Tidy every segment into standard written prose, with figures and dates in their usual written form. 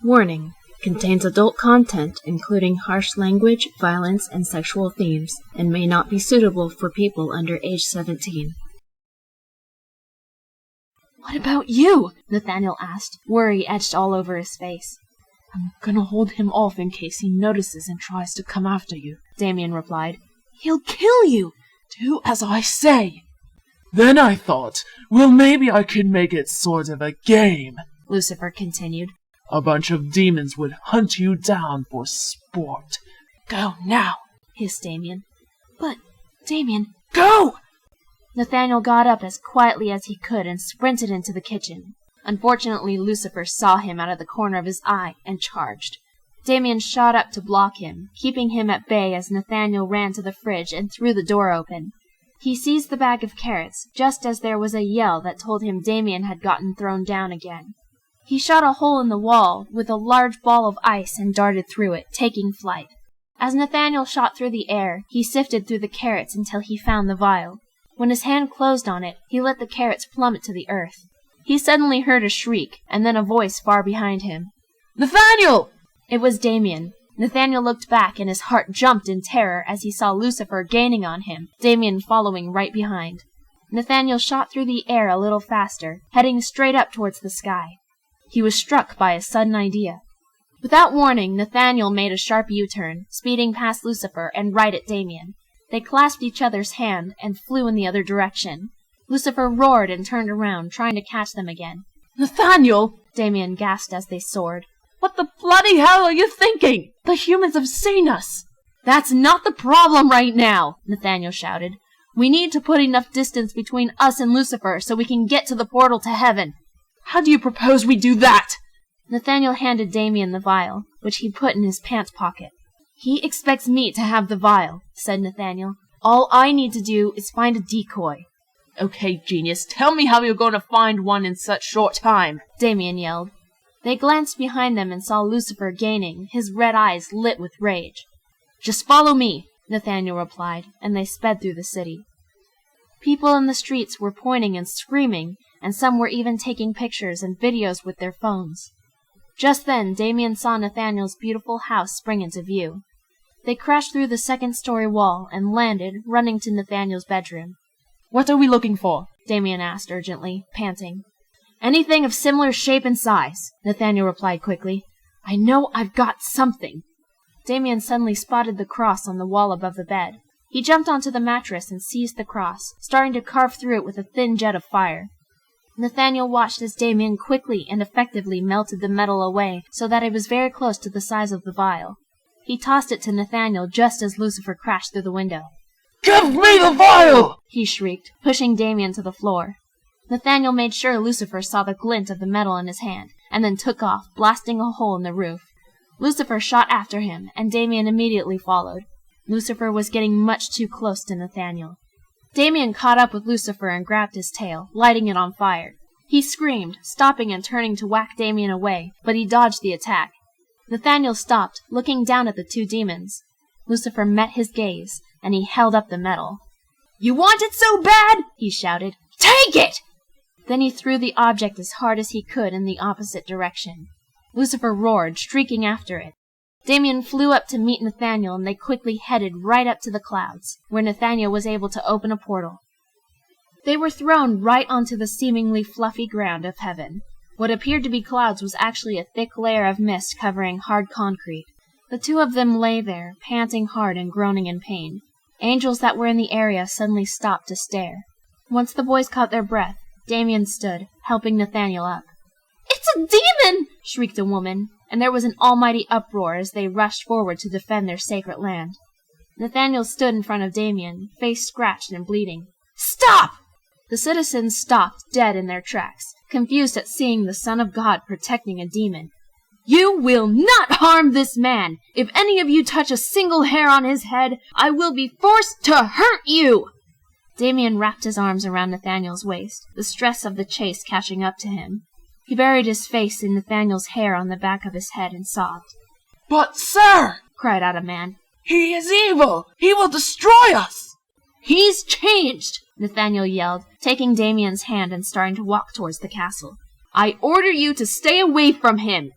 Warning: contains adult content including harsh language, violence, and sexual themes, and may not be suitable for people under age 17. "What about you?" Nathaniel asked, worry etched all over his face. "I'm gonna hold him off in case he notices and tries to come after you," Damien replied. "He'll kill you! Do as I say!" "Then I thought, well, maybe I could make it sort of a game," Lucifer continued. "A bunch of demons would hunt you down for sport." "Go now," hissed Damien. "But, Damien—" "Go!" Nathaniel got up as quietly as he could and sprinted into the kitchen. Unfortunately, Lucifer saw him out of the corner of his eye and charged. Damien shot up to block him, keeping him at bay as Nathaniel ran to the fridge and threw the door open. He seized the bag of carrots just as there was a yell that told him Damien had gotten thrown down again. He shot a hole in the wall with a large ball of ice and darted through it, taking flight. As Nathaniel shot through the air, he sifted through the carrots until he found the vial. When his hand closed on it, he let the carrots plummet to the earth. He suddenly heard a shriek, and then a voice far behind him. "Nathaniel!" It was Damien. Nathaniel looked back, and his heart jumped in terror as he saw Lucifer gaining on him, Damien following right behind. Nathaniel shot through the air a little faster, heading straight up towards the sky. He was struck by a sudden idea. Without warning, Nathaniel made a sharp U-turn, speeding past Lucifer and right at Damien. They clasped each other's hand and flew in the other direction. Lucifer roared and turned around, trying to catch them again. "Nathaniel!" Damien gasped as they soared. "What the bloody hell are you thinking? The humans have seen us!" "That's not the problem right now!" Nathaniel shouted. "We need to put enough distance between us and Lucifer so we can get to the portal to heaven." "How do you propose we do that?" Nathaniel handed Damien the vial, which he put in his pants pocket. "He expects me to have the vial," said Nathaniel. "All I need to do is find a decoy." "Okay, genius, tell me how you're going to find one in such short time," Damien yelled. They glanced behind them and saw Lucifer gaining, his red eyes lit with rage. "Just follow me," Nathaniel replied, and they sped through the city. People in the streets were pointing and screaming, and some were even taking pictures and videos with their phones. Just then, Damien saw Nathaniel's beautiful house spring into view. They crashed through the second-story wall and landed, running to Nathaniel's bedroom. "What are we looking for?" Damien asked urgently, panting. "Anything of similar shape and size," Nathaniel replied quickly. "I know I've got something." Damien suddenly spotted the cross on the wall above the bed. He jumped onto the mattress and seized the cross, starting to carve through it with a thin jet of fire. Nathaniel watched as Damien quickly and effectively melted the metal away so that it was very close to the size of the vial. He tossed it to Nathaniel just as Lucifer crashed through the window. "Give me the vial!" he shrieked, pushing Damien to the floor. Nathaniel made sure Lucifer saw the glint of the metal in his hand, and then took off, blasting a hole in the roof. Lucifer shot after him, and Damien immediately followed. Lucifer was getting much too close to Nathaniel. Damien caught up with Lucifer and grabbed his tail, lighting it on fire. He screamed, stopping and turning to whack Damien away, but he dodged the attack. Nathaniel stopped, looking down at the two demons. Lucifer met his gaze, and he held up the metal. "You want it so bad?" he shouted. "Take it!" Then he threw the object as hard as he could in the opposite direction. Lucifer roared, streaking after it. Damien flew up to meet Nathaniel, and they quickly headed right up to the clouds, where Nathaniel was able to open a portal. They were thrown right onto the seemingly fluffy ground of heaven. What appeared to be clouds was actually a thick layer of mist covering hard concrete. The two of them lay there, panting hard and groaning in pain. Angels that were in the area suddenly stopped to stare. Once the boys caught their breath, Damien stood, helping Nathaniel up. "It's a demon!" shrieked a woman, and there was an almighty uproar as they rushed forward to defend their sacred land. Nathaniel stood in front of Damien, face scratched and bleeding. "Stop!" The citizens stopped dead in their tracks, confused at seeing the Son of God protecting a demon. "You will not harm this man! If any of you touch a single hair on his head, I will be forced to hurt you!" Damien wrapped his arms around Nathaniel's waist, the stress of the chase catching up to him. He buried his face in Nathaniel's hair on the back of his head and sobbed. "But, sir," cried out a man, "he is evil! He will destroy us!" "He's changed!" Nathaniel yelled, taking Damien's hand and starting to walk towards the castle. "I order you to stay away from him!"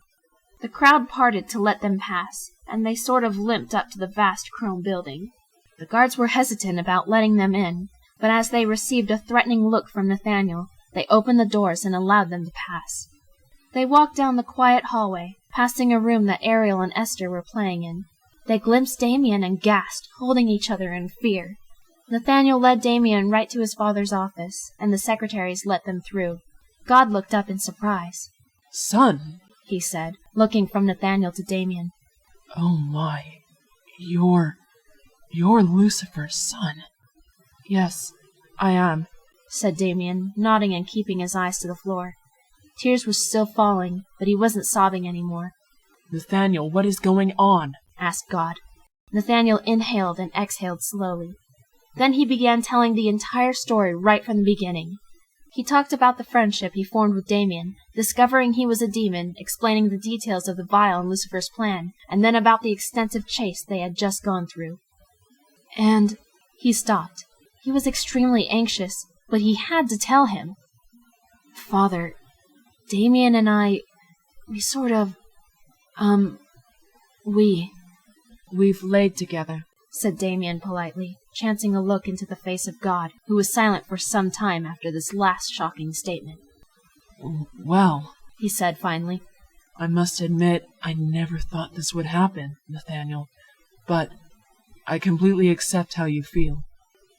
The crowd parted to let them pass, and they sort of limped up to the vast chrome building. The guards were hesitant about letting them in, but as they received a threatening look from Nathaniel, they opened the doors and allowed them to pass. They walked down the quiet hallway, passing a room that Ariel and Esther were playing in. They glimpsed Damien and gasped, holding each other in fear. Nathaniel led Damien right to his father's office, and the secretaries let them through. God looked up in surprise. "Son," he said, looking from Nathaniel to Damien. "Oh my, you're Lucifer's son." "Yes, I am," said Damien, nodding and keeping his eyes to the floor. Tears were still falling, but he wasn't sobbing anymore. "Nathaniel, what is going on?" asked God. Nathaniel inhaled and exhaled slowly. Then he began telling the entire story right from the beginning. He talked about the friendship he formed with Damien, discovering he was a demon, explaining the details of the vial and Lucifer's plan, and then about the extensive chase they had just gone through. And he stopped. He was extremely anxious, but he had to tell him. "Father, Damien and I, we sort of, We've laid together," said Damien politely, chancing a look into the face of God, who was silent for some time after this last shocking statement. "Well," he said finally, "I must admit I never thought this would happen, Nathaniel, but I completely accept how you feel.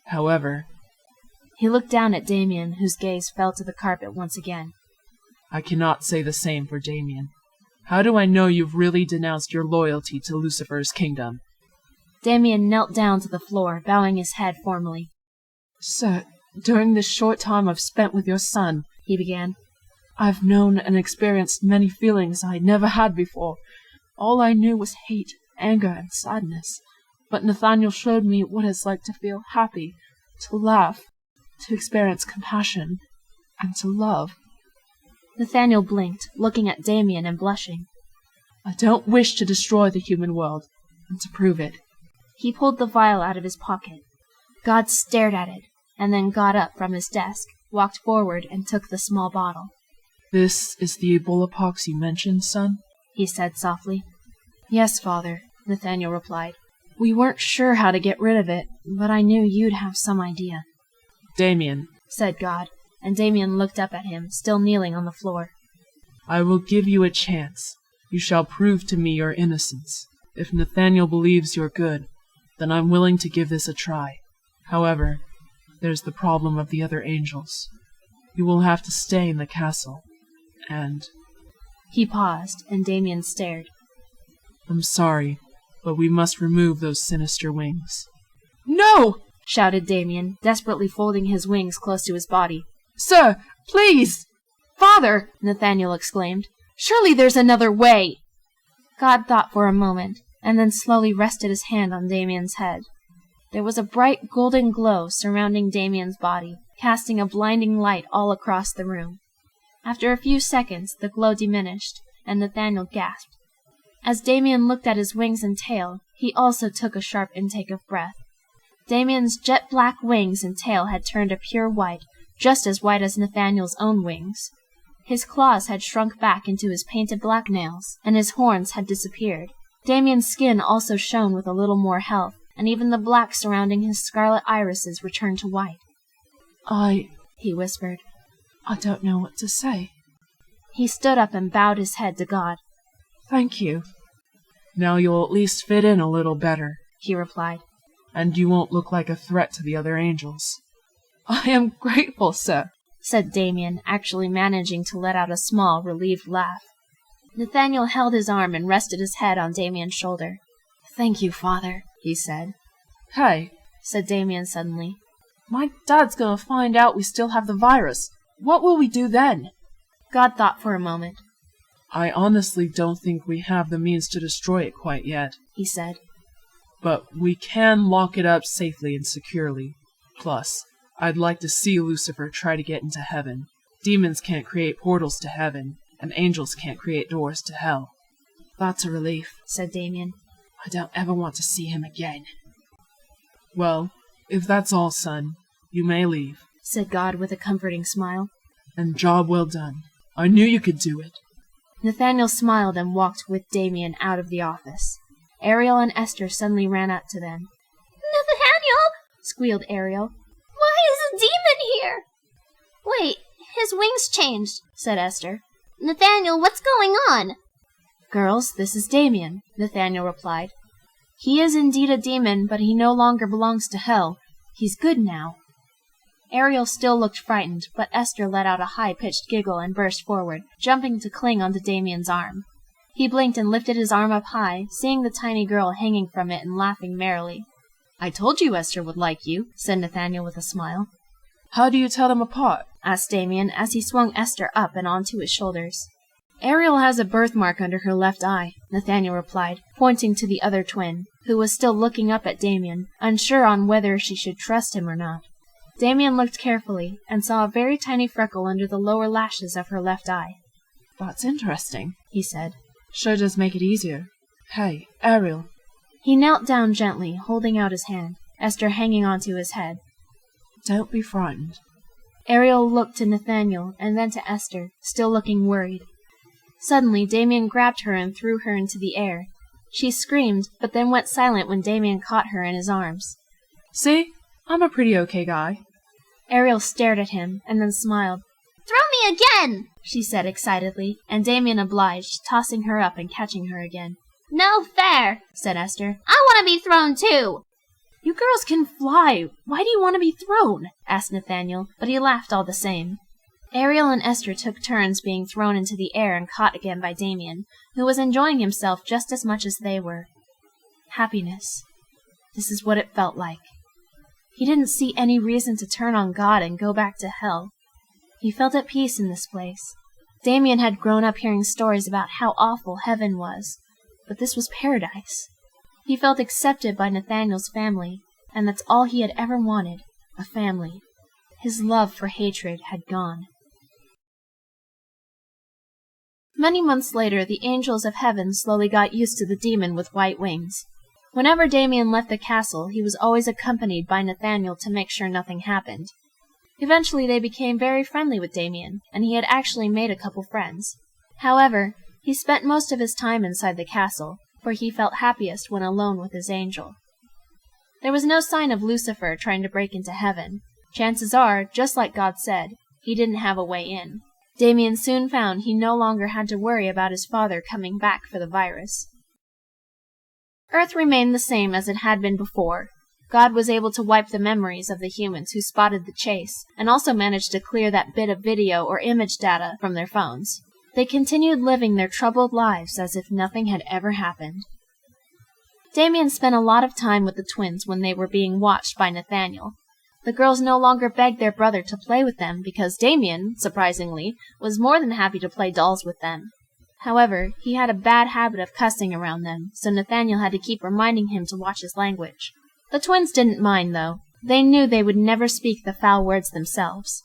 However," he looked down at Damien, whose gaze fell to the carpet once again. "I cannot say the same for Damien. How do I know you've really denounced your loyalty to Lucifer's kingdom?" Damien knelt down to the floor, bowing his head formally. "Sir, during this short time I've spent with your son," he began, "I've known and experienced many feelings I never had before. All I knew was hate, anger, and sadness. But Nathaniel showed me what it's like to feel happy, to laugh, to experience compassion, and to love." Nathaniel blinked, looking at Damien and blushing. "I don't wish to destroy the human world, and to prove it." He pulled the vial out of his pocket. God stared at it, and then got up from his desk, walked forward, and took the small bottle. "This is the Ebola pox you mentioned, son?" he said softly. "Yes, Father," Nathaniel replied. "We weren't sure how to get rid of it, but I knew you'd have some idea." "Damien," said God, and Damien looked up at him, still kneeling on the floor. "I will give you a chance. You shall prove to me your innocence. If Nathaniel believes you're good, then I'm willing to give this a try. However, there's the problem of the other angels. You will have to stay in the castle, and—" He paused, and Damien stared. "I'm sorry, but we must remove those sinister wings." "No!" shouted Damien, desperately folding his wings close to his body. "Sir, please!" "Father!" Nathaniel exclaimed. "Surely there's another way!" God thought for a moment, and then slowly rested his hand on Damien's head. There was a bright golden glow surrounding Damien's body, casting a blinding light all across the room. After a few seconds the glow diminished, and Nathaniel gasped. As Damien looked at his wings and tail, he also took a sharp intake of breath. Damien's jet-black wings and tail had turned a pure white, just as white as Nathaniel's own wings. His claws had shrunk back into his painted black nails, and his horns had disappeared. Damien's skin also shone with a little more health, and even the black surrounding his scarlet irises returned to white. He whispered, "I don't know what to say." He stood up and bowed his head to God. "Thank you. Now you'll at least fit in a little better," he replied. "and you won't look like a threat to the other angels." "I am grateful, sir," said Damien, actually managing to let out a small, relieved laugh. Nathaniel held his arm and rested his head on Damien's shoulder. "Thank you, Father," he said. "Hey," said Damien suddenly. "My dad's gonna find out we still have the virus. What will we do then?" God thought for a moment. "I honestly don't think we have the means to destroy it quite yet," he said. "But we can lock it up safely and securely. Plus, I'd like to see Lucifer try to get into heaven. Demons can't create portals to heaven, and angels can't create doors to hell." "That's a relief," said Damien. "I don't ever want to see him again." "Well, if that's all, son, you may leave," said God with a comforting smile. "And job well done. I knew you could do it." Nathaniel smiled and walked with Damien out of the office. Ariel and Esther suddenly ran up to them. Nathaniel! Squealed Ariel. Why is a demon here? Wait, his wings changed, said Esther. Nathaniel, what's going on? Girls, this is Damien, Nathaniel replied. He is indeed a demon, but he no longer belongs to hell. He's good now. Ariel still looked frightened, but Esther let out a high-pitched giggle and burst forward, jumping to cling onto Damien's arm. He blinked and lifted his arm up high, seeing the tiny girl hanging from it and laughing merrily. I told you Esther would like you, said Nathaniel with a smile. How do you tell them apart? Asked Damien as he swung Esther up and onto his shoulders. Ariel has a birthmark under her left eye, Nathaniel replied, pointing to the other twin, who was still looking up at Damien, unsure on whether she should trust him or not. Damien looked carefully, and saw a very tiny freckle under the lower lashes of her left eye. That's interesting, he said. Sure does make it easier. Hey, Ariel. He knelt down gently, holding out his hand, Esther hanging onto his head. Don't be frightened. Ariel looked to Nathaniel, and then to Esther, still looking worried. Suddenly, Damien grabbed her and threw her into the air. She screamed, but then went silent when Damien caught her in his arms. See? I'm a pretty okay guy. Ariel stared at him, and then smiled. Throw me again, she said excitedly, and Damien obliged, tossing her up and catching her again. No fair, said Esther. I want to be thrown too. You girls can fly. Why do you want to be thrown? Asked Nathaniel, but he laughed all the same. Ariel and Esther took turns being thrown into the air and caught again by Damien, who was enjoying himself just as much as they were. Happiness. This is what it felt like. He didn't see any reason to turn on God and go back to hell. He felt at peace in this place. Damien had grown up hearing stories about how awful heaven was, but this was paradise. He felt accepted by Nathaniel's family, and that's all he had ever wanted, a family. His love for hatred had gone. Many months later, the angels of heaven slowly got used to the demon with white wings. Whenever Damien left the castle, he was always accompanied by Nathaniel to make sure nothing happened. Eventually they became very friendly with Damien, and he had actually made a couple friends. However, he spent most of his time inside the castle, for he felt happiest when alone with his angel. There was no sign of Lucifer trying to break into heaven. Chances are, just like God said, he didn't have a way in. Damien soon found he no longer had to worry about his father coming back for the virus. Earth remained the same as it had been before. God was able to wipe the memories of the humans who spotted the chase, and also managed to clear that bit of video or image data from their phones. They continued living their troubled lives as if nothing had ever happened. Damien spent a lot of time with the twins when they were being watched by Nathaniel. The girls no longer begged their brother to play with them because Damien, surprisingly, was more than happy to play dolls with them. However, he had a bad habit of cussing around them, so Nathaniel had to keep reminding him to watch his language. The twins didn't mind, though. They knew they would never speak the foul words themselves.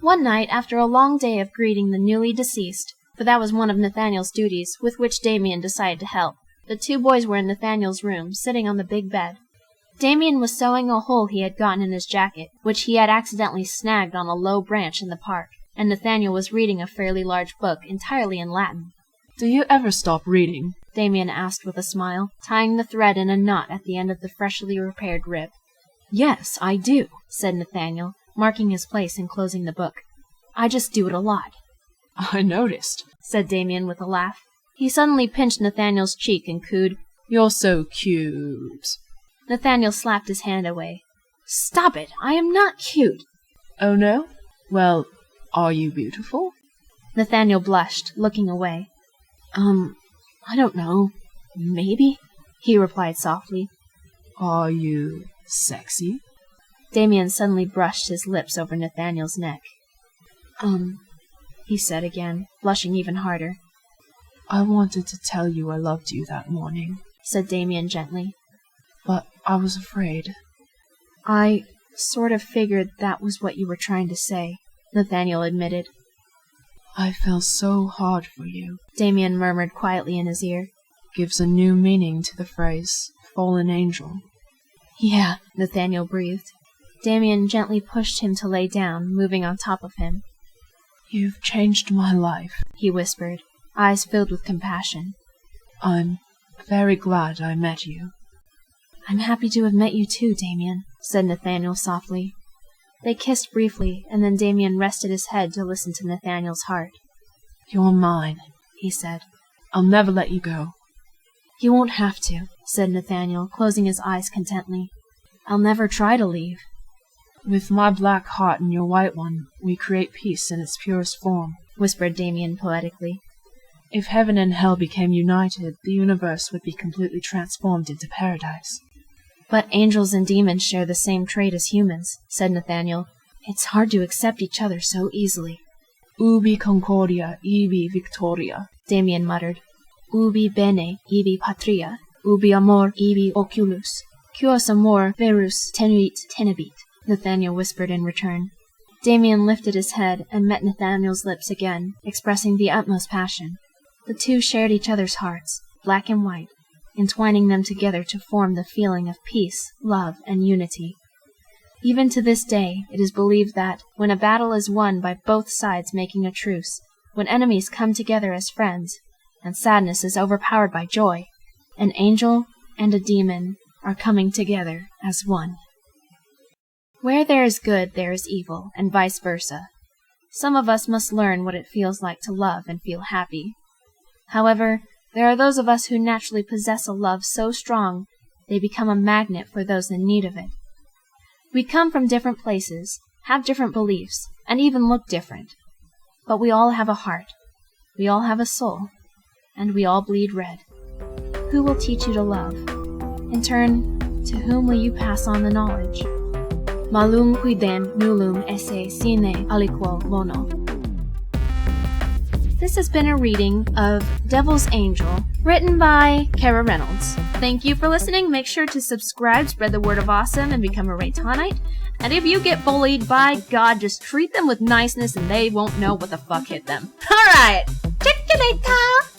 One night, after a long day of greeting the newly deceased, for that was one of Nathaniel's duties, with which Damien decided to help, the two boys were in Nathaniel's room, sitting on the big bed. Damien was sewing a hole he had gotten in his jacket, which he had accidentally snagged on a low branch in the park, and Nathaniel was reading a fairly large book entirely in Latin. Do you ever stop reading? Damien asked with a smile, tying the thread in a knot at the end of the freshly repaired rib. Yes, I do, said Nathaniel, marking his place and closing the book. I just do it a lot. I noticed, said Damien with a laugh. He suddenly pinched Nathaniel's cheek and cooed, You're so cute. Nathaniel slapped his hand away. Stop it! I am not cute! Oh no? Well, are you beautiful? Nathaniel blushed, looking away. I don't know. Maybe, he replied softly. Are you sexy? Damien suddenly brushed his lips over Nathaniel's neck. He said again, blushing even harder. I wanted to tell you I loved you that morning, said Damien gently. But I was afraid. I sort of figured that was what you were trying to say, Nathaniel admitted. I fell so hard for you, Damien murmured quietly in his ear. Gives a new meaning to the phrase, fallen angel. Yeah, Nathaniel breathed. Damien gently pushed him to lay down, moving on top of him. You've changed my life, he whispered, eyes filled with compassion. I'm very glad I met you. I'm happy to have met you too, Damien, said Nathaniel softly. They kissed briefly, and then Damien rested his head to listen to Nathaniel's heart. You're mine, he said. I'll never let you go. You won't have to, said Nathaniel, closing his eyes contently. I'll never try to leave. With my black heart and your white one, we create peace in its purest form, whispered Damien poetically. If heaven and hell became united, the universe would be completely transformed into paradise. But angels and demons share the same trait as humans, said Nathaniel. It's hard to accept each other so easily. Ubi concordia, ibi victoria, Damien muttered. Ubi bene, ibi patria, ubi amor, ibi oculus. Quos amor verus tenuit tenebit, Nathaniel whispered in return. Damien lifted his head and met Nathaniel's lips again, expressing the utmost passion. The two shared each other's hearts, black and white, entwining them together to form the feeling of peace, love, and unity. Even to this day, it is believed that, when a battle is won by both sides making a truce, when enemies come together as friends, and sadness is overpowered by joy, an angel and a demon are coming together as one. Where there is good, there is evil, and vice versa. Some of us must learn what it feels like to love and feel happy. However, there are those of us who naturally possess a love so strong they become a magnet for those in need of it. We come from different places, have different beliefs, and even look different. But we all have a heart, we all have a soul, and we all bleed red. Who will teach you to love? In turn, to whom will you pass on the knowledge? Malum quidem nullum esse sine aliquo bono. This has been a reading of Devil's Angel, written by Kara Reynolds. Thank you for listening. Make sure to subscribe, spread the word of awesome, and become a Reitannite. And if you get bullied, by God, just treat them with niceness and they won't know what the fuck hit them. Alright, check you later!